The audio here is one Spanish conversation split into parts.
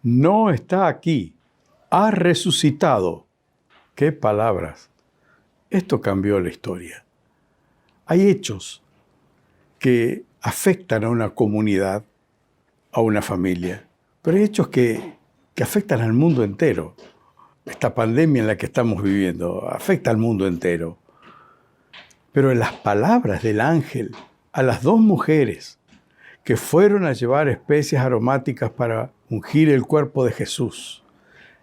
No está aquí, ha resucitado. ¡Qué palabras! Esto cambió la historia. Hay hechos que afectan a una comunidad, a una familia, pero hay hechos que afectan al mundo entero. Esta pandemia en la que estamos viviendo afecta al mundo entero. Pero en las palabras del ángel a las dos mujeres que fueron a llevar especias aromáticas para ungir el cuerpo de Jesús,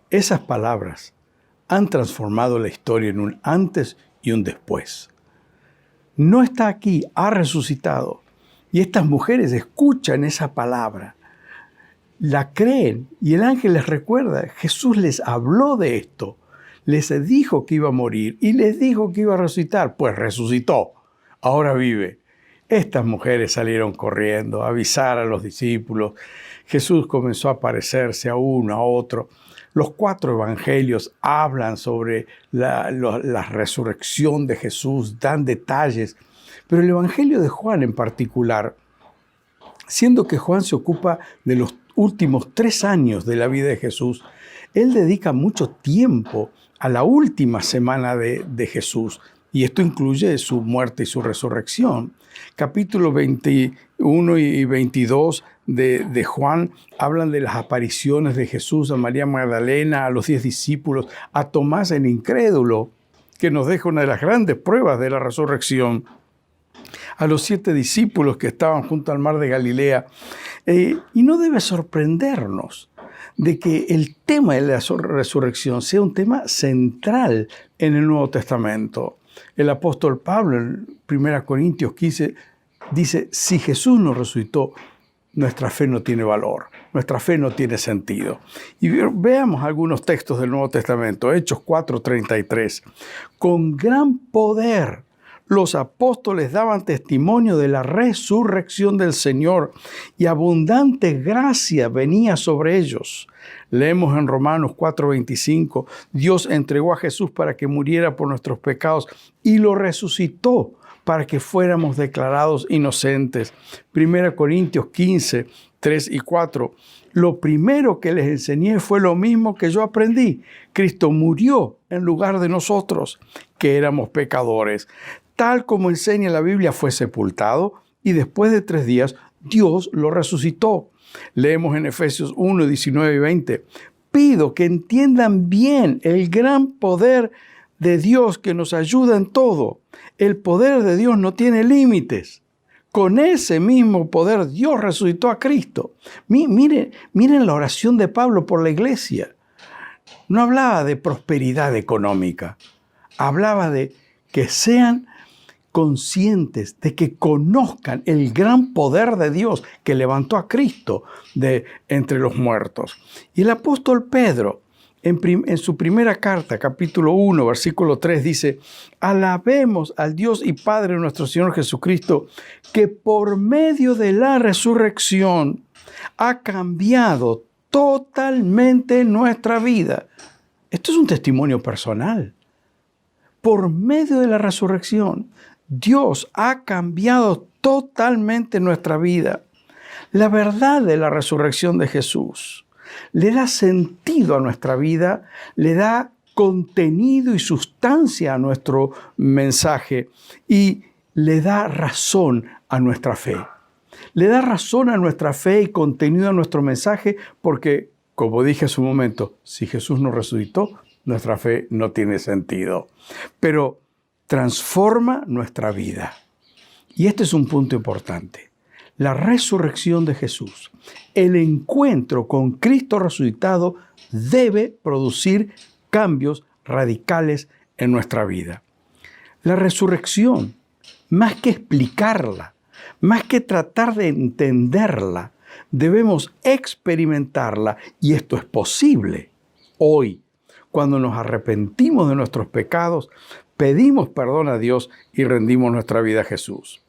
esas palabras han transformado la historia en un antes y un después. No está aquí, ha resucitado. Y estas mujeres escuchan esa palabra, la creen y el ángel les recuerda, Jesús les habló de esto, les dijo que iba a morir y les dijo que iba a resucitar, pues resucitó, ahora vive. Estas mujeres salieron corriendo a avisar a los discípulos. Jesús comenzó a aparecerse a uno, a otro. Los 4 evangelios hablan sobre la resurrección de Jesús, dan detalles, pero el evangelio de Juan en particular, siendo que Juan se ocupa de los últimos 3 años de la vida de Jesús, él dedica mucho tiempo a la última semana de Jesús, y esto incluye su muerte y su resurrección. Capítulo 21 y 22 de Juan hablan de las apariciones de Jesús a María Magdalena, a los 10 discípulos, a Tomás el incrédulo, que nos deja una de las grandes pruebas de la resurrección, a los 7 discípulos que estaban junto al mar de Galilea. Y no debe sorprendernos de que el tema de la resurrección sea un tema central en el Nuevo Testamento. El apóstol Pablo en 1 Corintios 15 dice, si Jesús no resucitó, nuestra fe no tiene valor, nuestra fe no tiene sentido. Y veamos algunos textos del Nuevo Testamento. Hechos 4:33. Con gran poder los apóstoles daban testimonio de la resurrección del Señor y abundante gracia venía sobre ellos. Leemos en Romanos 4:25, Dios entregó a Jesús para que muriera por nuestros pecados y lo resucitó para que fuéramos declarados inocentes. 1 Corintios 15, 3 y 4. Lo primero que les enseñé fue lo mismo que yo aprendí. Cristo murió en lugar de nosotros, que éramos pecadores. Tal como enseña la Biblia, fue sepultado y después de 3 días Dios lo resucitó. Leemos en Efesios 1, 19 y 20. Pido que entiendan bien el gran poder de Dios que nos ayuda en todo. El poder de Dios no tiene límites. Con ese mismo poder Dios resucitó a Cristo. Miren la oración de Pablo por la iglesia. No hablaba de prosperidad económica. Hablaba de que sean conscientes, de que conozcan el gran poder de Dios que levantó a Cristo de entre los muertos. Y el apóstol Pedro, en su primera carta, capítulo 1, versículo 3, dice, alabemos al Dios y Padre de nuestro Señor Jesucristo, que por medio de la resurrección ha cambiado totalmente nuestra vida. Esto es un testimonio personal. Por medio de la resurrección, Dios ha cambiado totalmente nuestra vida. La verdad de la resurrección de Jesús le da sentido a nuestra vida, le da contenido y sustancia a nuestro mensaje y le da razón a nuestra fe. Le da razón a nuestra fe y contenido a nuestro mensaje porque, como dije hace un momento, si Jesús no resucitó, nuestra fe no tiene sentido. Pero transforma nuestra vida. Y este es un punto importante. La resurrección de Jesús, el encuentro con Cristo resucitado debe producir cambios radicales en nuestra vida. La resurrección, más que explicarla, más que tratar de entenderla, debemos experimentarla y esto es posible hoy. Cuando nos arrepentimos de nuestros pecados, pedimos perdón a Dios y rendimos nuestra vida a Jesús.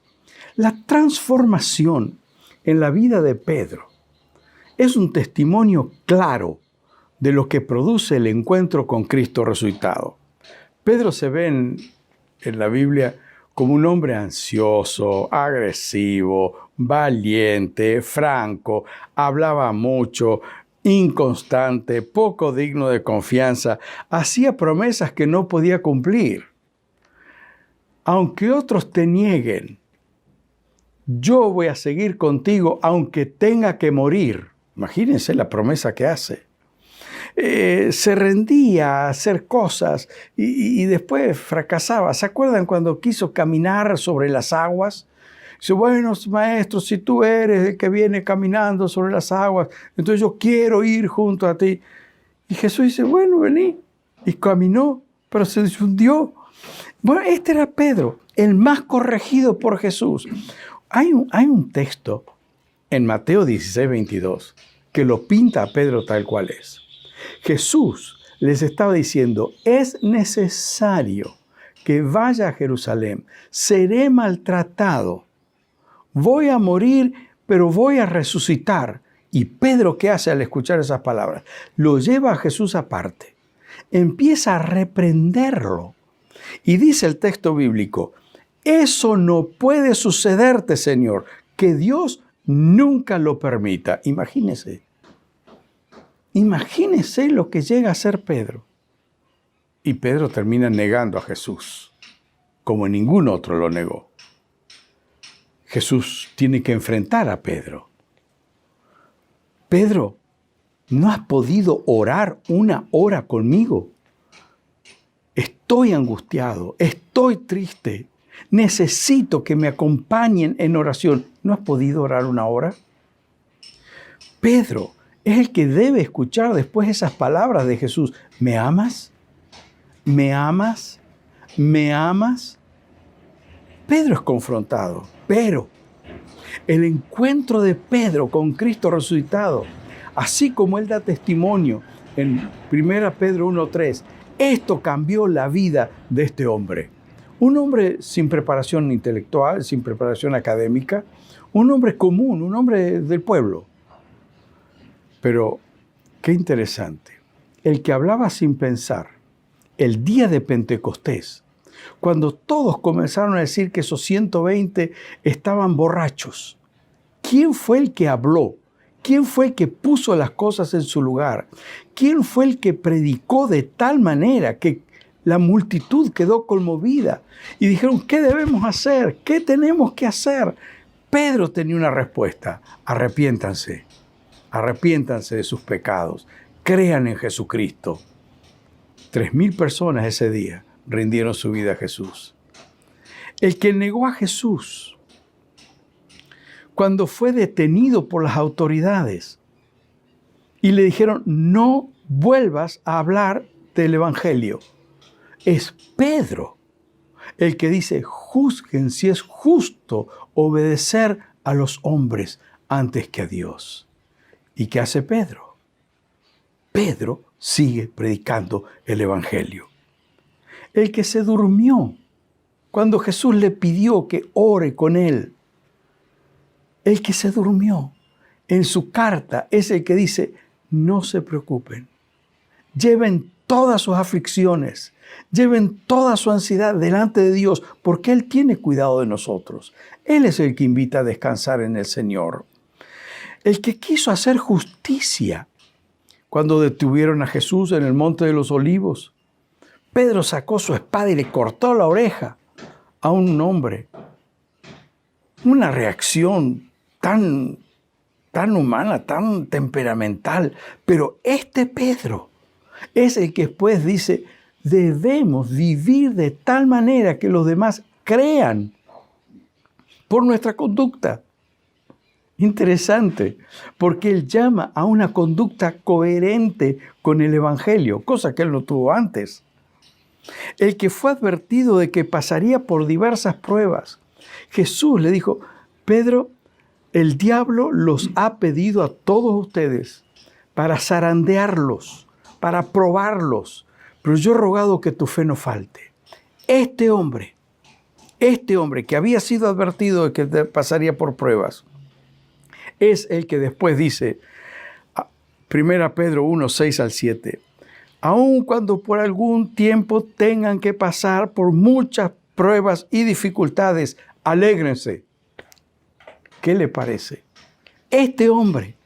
La transformación en la vida de Pedro es un testimonio claro de lo que produce el encuentro con Cristo resucitado. Pedro se ve en la Biblia como un hombre ansioso, agresivo, valiente, franco, hablaba mucho, inconstante, poco digno de confianza, hacía promesas que no podía cumplir. Aunque otros te nieguen, yo voy a seguir contigo aunque tenga que morir. Imagínense la promesa que hace. Se rendía a hacer cosas y después fracasaba. ¿Se acuerdan cuando quiso caminar sobre las aguas? Dice, bueno, maestro, si tú eres el que viene caminando sobre las aguas, entonces yo quiero ir junto a ti. Y Jesús dice, bueno, vení. Y caminó, pero se hundió. Bueno, este era Pedro, el más corregido por Jesús. Hay un texto en Mateo 16, 22 que lo pinta a Pedro tal cual es. Jesús les estaba diciendo, es necesario que vaya a Jerusalén, seré maltratado, voy a morir, pero voy a resucitar. Y Pedro, ¿qué hace al escuchar esas palabras? Lo lleva a Jesús aparte, empieza a reprenderlo. Y dice el texto bíblico, eso no puede sucederte, Señor, que Dios nunca lo permita. Imagínese lo que llega a ser Pedro. Y Pedro termina negando a Jesús, como ningún otro lo negó. Jesús tiene que enfrentar a Pedro. Pedro, ¿no has podido orar una hora conmigo? Estoy angustiado, estoy triste, necesito que me acompañen en oración. ¿No has podido orar una hora? Pedro es el que debe escuchar después esas palabras de Jesús. ¿Me amas? ¿Me amas? ¿Me amas? Pedro es confrontado, pero el encuentro de Pedro con Cristo resucitado, así como él da testimonio en 1 Pedro 1:3, esto cambió la vida de este hombre. Un hombre sin preparación intelectual, sin preparación académica, un hombre común, un hombre del pueblo. Pero qué interesante, el que hablaba sin pensar, el día de Pentecostés, cuando todos comenzaron a decir que esos 120 estaban borrachos, ¿quién fue el que habló? ¿Quién fue el que puso las cosas en su lugar? ¿Quién fue el que predicó de tal manera que la multitud quedó conmovida? Y dijeron, ¿qué debemos hacer? ¿Qué tenemos que hacer? Pedro tenía una respuesta, arrepiéntanse. Arrepiéntanse de sus pecados, crean en Jesucristo. 3,000 personas ese día rindieron su vida a Jesús. El que negó a Jesús, cuando fue detenido por las autoridades y le dijeron, no vuelvas a hablar del Evangelio, es Pedro el que dice, juzguen si es justo obedecer a los hombres antes que a Dios. ¿Y qué hace Pedro? Pedro sigue predicando el Evangelio. El que se durmió cuando Jesús le pidió que ore con él. El que se durmió en su carta es el que dice, no se preocupen, lleven todas sus aflicciones, lleven toda su ansiedad delante de Dios, porque Él tiene cuidado de nosotros. Él es el que invita a descansar en el Señor. El que quiso hacer justicia cuando detuvieron a Jesús en el Monte de los Olivos. Pedro sacó su espada y le cortó la oreja a un hombre. Una reacción tan humana, tan temperamental. Pero este Pedro es el que después dice, debemos vivir de tal manera que los demás crean por nuestra conducta. Interesante, porque él llama a una conducta coherente con el Evangelio, cosa que él no tuvo antes. El que fue advertido de que pasaría por diversas pruebas. Jesús le dijo, Pedro, el diablo los ha pedido a todos ustedes para zarandearlos, para probarlos, pero yo he rogado que tu fe no falte. Este hombre que había sido advertido de que pasaría por pruebas, es el que después dice, 1 Pedro 1, 6 al 7, aun cuando por algún tiempo tengan que pasar por muchas pruebas y dificultades, alégrense. ¿Qué le parece? Este hombre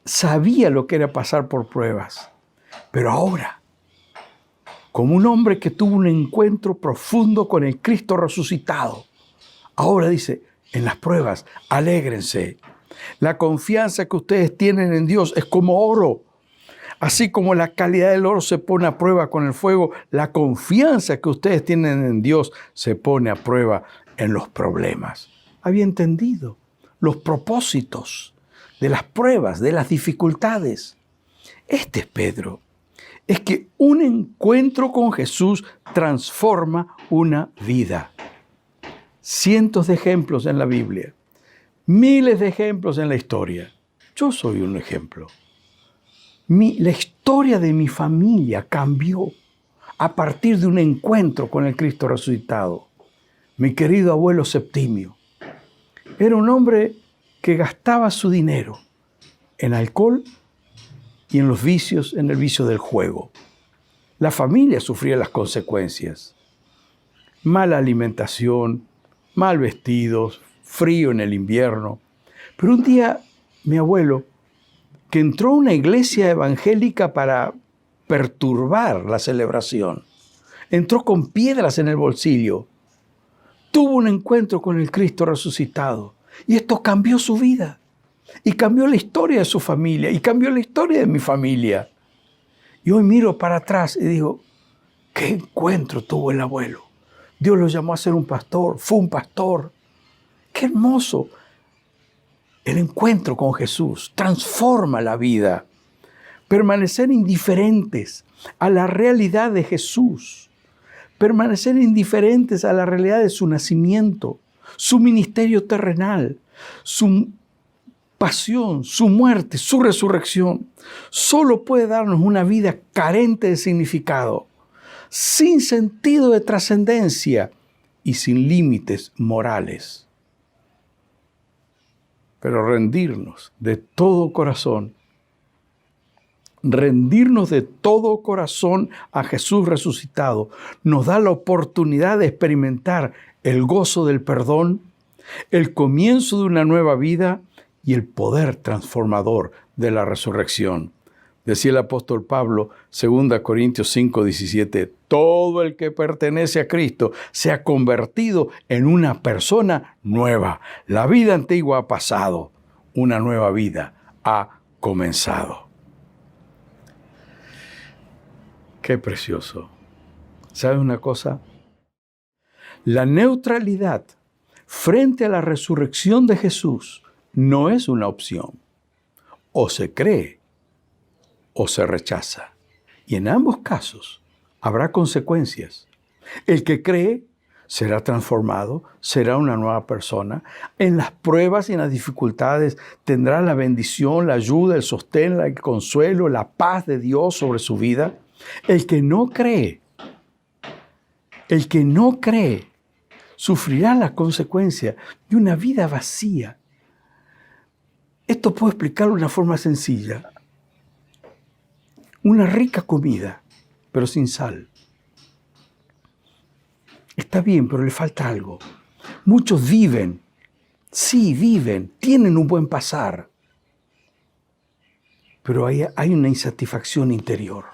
sabía lo que era pasar por pruebas. Pero ahora, como un hombre que tuvo un encuentro profundo con el Cristo resucitado, ahora dice, en las pruebas, alégrense. La confianza que ustedes tienen en Dios es como oro. Así como la calidad del oro se pone a prueba con el fuego, la confianza que ustedes tienen en Dios se pone a prueba en los problemas. Había entendido los propósitos de las pruebas, de las dificultades. Este es Pedro. Es que un encuentro con Jesús transforma una vida. Cientos de ejemplos en la Biblia, miles de ejemplos en la historia. Yo soy un ejemplo. La historia de mi familia cambió a partir de un encuentro con el Cristo resucitado. Mi querido abuelo Septimio era un hombre que gastaba su dinero en alcohol y en los vicios, en el vicio del juego. La familia sufría las consecuencias. Mala alimentación, mal vestidos, frío en el invierno. Pero un día mi abuelo, que entró a una iglesia evangélica para perturbar la celebración, entró con piedras en el bolsillo, tuvo un encuentro con el Cristo resucitado y esto cambió su vida y cambió la historia de su familia y cambió la historia de mi familia. Y hoy miro para atrás y digo, ¿qué encuentro tuvo el abuelo? Dios lo llamó a ser un pastor, fue un pastor. ¡Qué hermoso! El encuentro con Jesús transforma la vida. Permanecer indiferentes a la realidad de Jesús. Permanecer indiferentes a la realidad de su nacimiento, su ministerio terrenal, su pasión, su muerte, su resurrección. Solo puede darnos una vida carente de significado, sin sentido de trascendencia y sin límites morales. Pero rendirnos de todo corazón a Jesús resucitado nos da la oportunidad de experimentar el gozo del perdón, el comienzo de una nueva vida y el poder transformador de la resurrección. Decía el apóstol Pablo, 2 Corintios 5:17, todo el que pertenece a Cristo se ha convertido en una persona nueva. La vida antigua ha pasado, una nueva vida ha comenzado. Qué precioso. ¿Sabes una cosa? La neutralidad frente a la resurrección de Jesús no es una opción. O se cree o se rechaza. Y en ambos casos habrá consecuencias. El que cree será transformado, será una nueva persona. En las pruebas y en las dificultades tendrá la bendición, la ayuda, el sostén, el consuelo, la paz de Dios sobre su vida. El que no cree sufrirá la consecuencia de una vida vacía. Esto puedo explicarlo de una forma sencilla. Una rica comida, pero sin sal. Está bien, pero le falta algo. Muchos viven, tienen un buen pasar, pero hay una insatisfacción interior.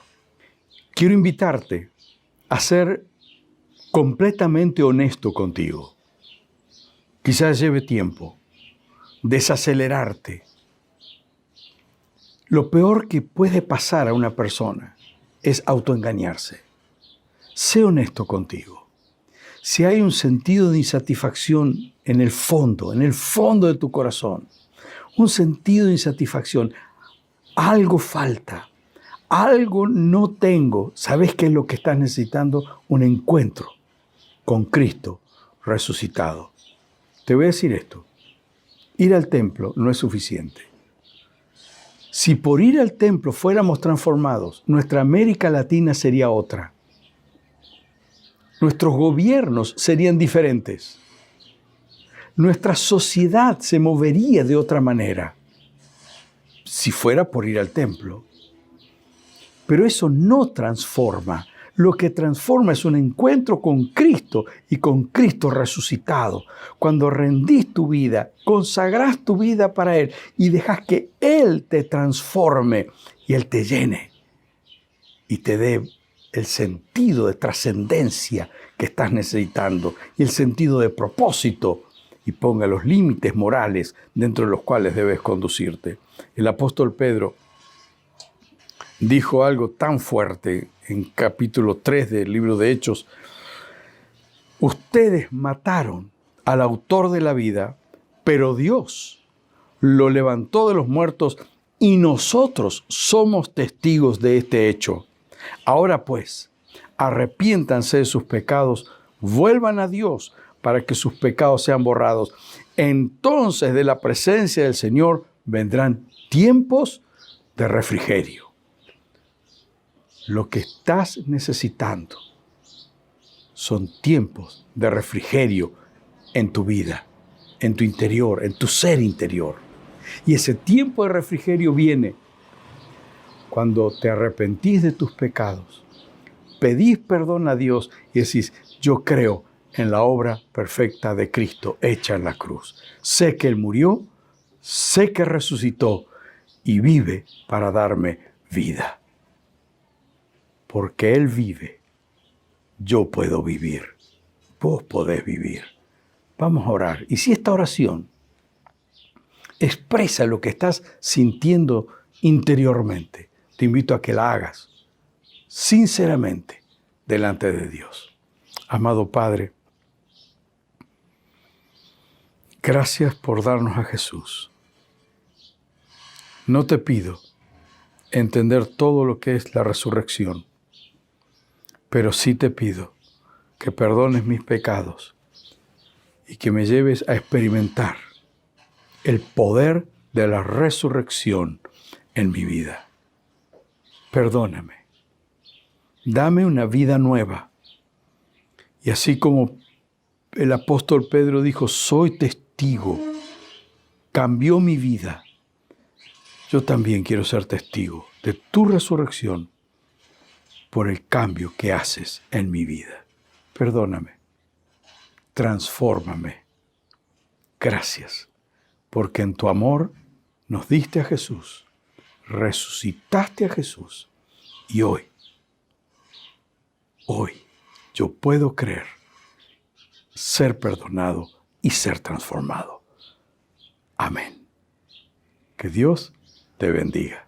Quiero invitarte a ser completamente honesto contigo. Quizás lleve tiempo. Desacelerarte. Lo peor que puede pasar a una persona es autoengañarse. Sé honesto contigo. Si hay un sentido de insatisfacción en el fondo de tu corazón, un sentido de insatisfacción, algo falta, algo no tengo, ¿sabes qué es lo que estás necesitando? Un encuentro con Cristo resucitado. Te voy a decir esto, ir al templo no es suficiente. Si por ir al templo fuéramos transformados, nuestra América Latina sería otra. Nuestros gobiernos serían diferentes. Nuestra sociedad se movería de otra manera si fuera por ir al templo. Pero eso no transforma, Lo que transforma es un encuentro con Cristo y con Cristo resucitado. Cuando rendís tu vida, consagrás tu vida para Él y dejas que Él te transforme y Él te llene y te dé el sentido de trascendencia que estás necesitando y el sentido de propósito y ponga los límites morales dentro de los cuales debes conducirte. El apóstol Pedro dijo algo tan fuerte en capítulo 3 del libro de Hechos. Ustedes mataron al autor de la vida, pero Dios lo levantó de los muertos y nosotros somos testigos de este hecho. Ahora pues, arrepiéntanse de sus pecados, vuelvan a Dios para que sus pecados sean borrados. Entonces de la presencia del Señor vendrán tiempos de refrigerio. Lo que estás necesitando son tiempos de refrigerio en tu vida, en tu interior, en tu ser interior. Y ese tiempo de refrigerio viene cuando te arrepentís de tus pecados, pedís perdón a Dios y decís, yo creo en la obra perfecta de Cristo hecha en la cruz. Sé que Él murió, sé que resucitó y vive para darme vida. Porque Él vive, yo puedo vivir, vos podés vivir. Vamos a orar. Y si esta oración expresa lo que estás sintiendo interiormente, te invito a que la hagas sinceramente delante de Dios. Amado Padre, gracias por darnos a Jesús. No te pido entender todo lo que es la resurrección, pero sí te pido que perdones mis pecados y que me lleves a experimentar el poder de la resurrección en mi vida. Perdóname. Dame una vida nueva. Y así como el apóstol Pedro dijo, soy testigo, cambió mi vida. Yo también quiero ser testigo de tu resurrección por el cambio que haces en mi vida. Perdóname. Transfórmame. Gracias, porque en tu amor nos diste a Jesús, resucitaste a Jesús y hoy yo puedo creer, ser perdonado y ser transformado. Amén. Que Dios te bendiga.